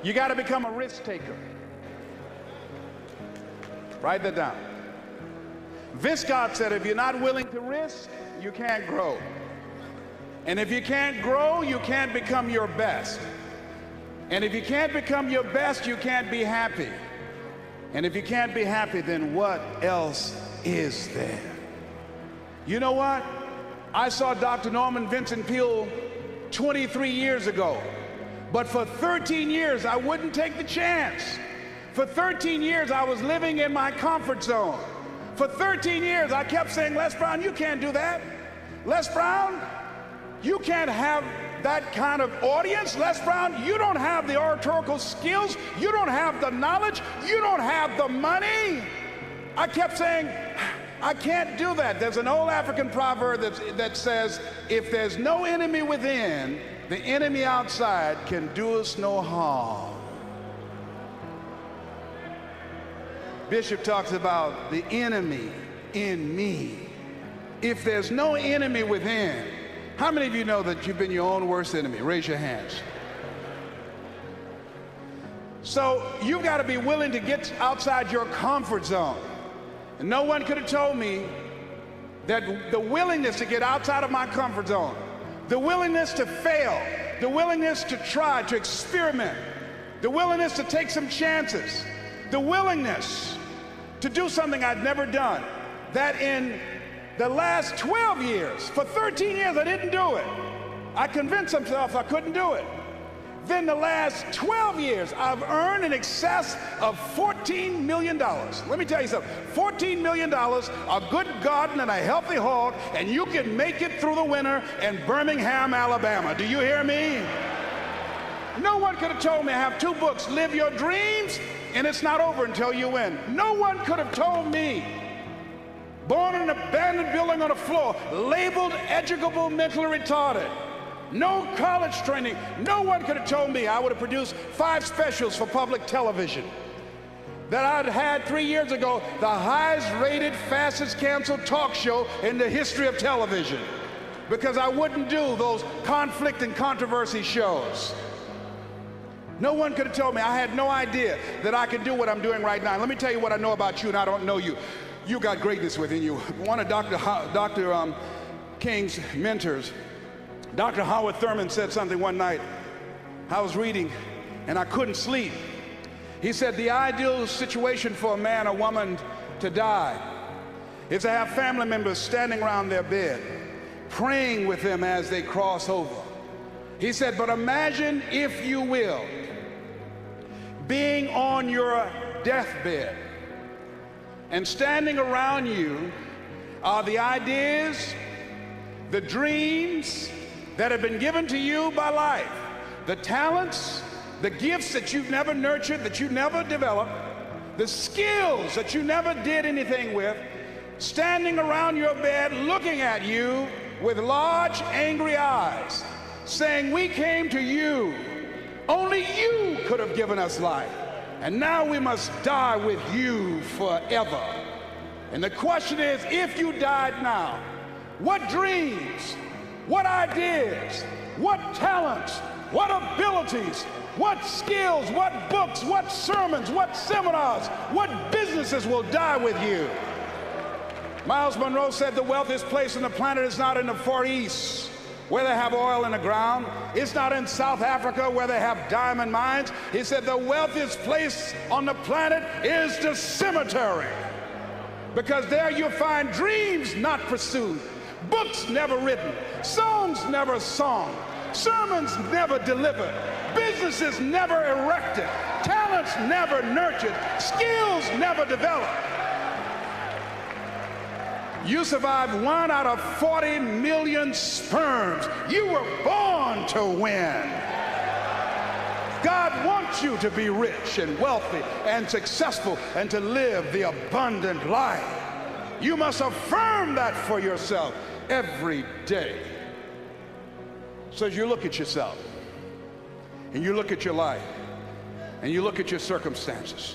You got to become a risk taker. Write that down. Viscott said, if you're not willing to risk, you can't grow. And if you can't grow, you can't become your best. And if you can't become your best, you can't be happy. And if you can't be happy, then what else is there? You know what? I saw Dr. Norman Vincent Peale 23 years ago. But for 13 years, I wouldn't take the chance. For 13 years, I was living in my comfort zone. For 13 years, I kept saying, Les Brown, you can't do that. Les Brown, you can't have that kind of audience. Les Brown, you don't have the oratorical skills. You don't have the knowledge. You don't have the money. I kept saying, I can't do that. There's an old African proverb that says, if there's no enemy within, the enemy outside can do us no harm. Bishop talks about the enemy in me. If there's no enemy within, how many of you know that you've been your own worst enemy? Raise your hands. So you've got to be willing to get outside your comfort zone. And no one could have told me that the willingness to get outside of my comfort zone, the willingness to fail, the willingness to try, to experiment, the willingness to take some chances, the willingness to do something I'd never done, that in the last 12 years, for 13 years, I didn't do it. I convinced myself I couldn't do it. Then the last 12 years, I've earned in excess of $14 million. Let me tell you something, $14 million, a good garden and a healthy hog, and you can make it through the winter in Birmingham, Alabama. Do you hear me? No one could have told me I have 2 books, Live Your Dreams, and It's Not Over Until You Win. No one could have told me, born in an abandoned building on the floor, labeled educable mentally retarded, no college training. No one could have told me I would have produced 5 specials for public television. That I'd had 3 years ago the highest rated, fastest canceled talk show in the history of television. Because I wouldn't do those conflict and controversy shows. No one could have told me. I had no idea that I could do what I'm doing right now. Let me tell you what I know about you, and I don't know you. You got greatness within you. One of Dr. King's mentors, Dr. Howard Thurman, said something one night. I was reading and I couldn't sleep. He said the ideal situation for a man or woman to die is to have family members standing around their bed, praying with them as they cross over. He said, but imagine, if you will, being on your deathbed, and standing around you are the ideas, the dreams that have been given to you by life, the talents, the gifts that you've never nurtured, that you never developed, the skills that you never did anything with, standing around your bed looking at you with large, angry eyes, saying, we came to you. Only you could have given us life. And now we must die with you forever. And the question is, if you died now, what dreams, what ideas, what talents, what abilities, what skills, what books, what sermons, what seminars, what businesses will die with you? Miles Monroe said the wealthiest place on the planet is not in the Far East, where they have oil in the ground. It's not in South Africa, where they have diamond mines. He said the wealthiest place on the planet is the cemetery, because there you'll find dreams not pursued, books never written, songs never sung, sermons never delivered, businesses never erected, talents never nurtured, skills never developed. You survived 1 out of 40 million sperms. You were born to win. God wants you to be rich and wealthy and successful and to live the abundant life. You must affirm that for yourself every day. So as you look at yourself and you look at your life and you look at your circumstances,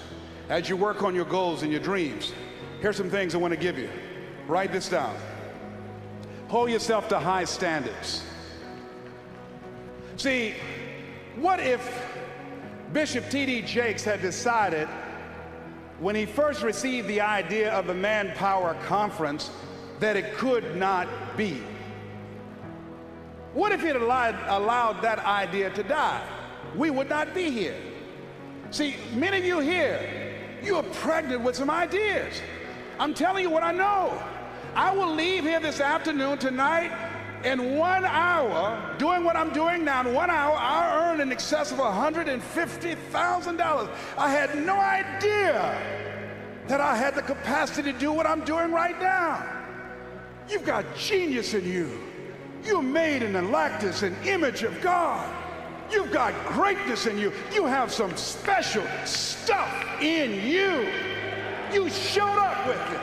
as you work on your goals and your dreams, here's some things I want to give you. Write this down. Hold yourself to high standards. See, what if Bishop T.D. Jakes had decided when he first received the idea of the Manpower Conference that it could not be. What if he had allowed that idea to die? We would not be here. See, many of you here, you are pregnant with some ideas. I'm telling you what I know. I will leave here this afternoon, tonight, in 1 hour, doing what I'm doing now. In 1 hour, I'll earn in excess of $150,000. I had no idea that I had the capacity to do what I'm doing right now. You've got genius in you. You're made in the likeness and image of God. You've got greatness in you. You have some special stuff in you. You showed up with it.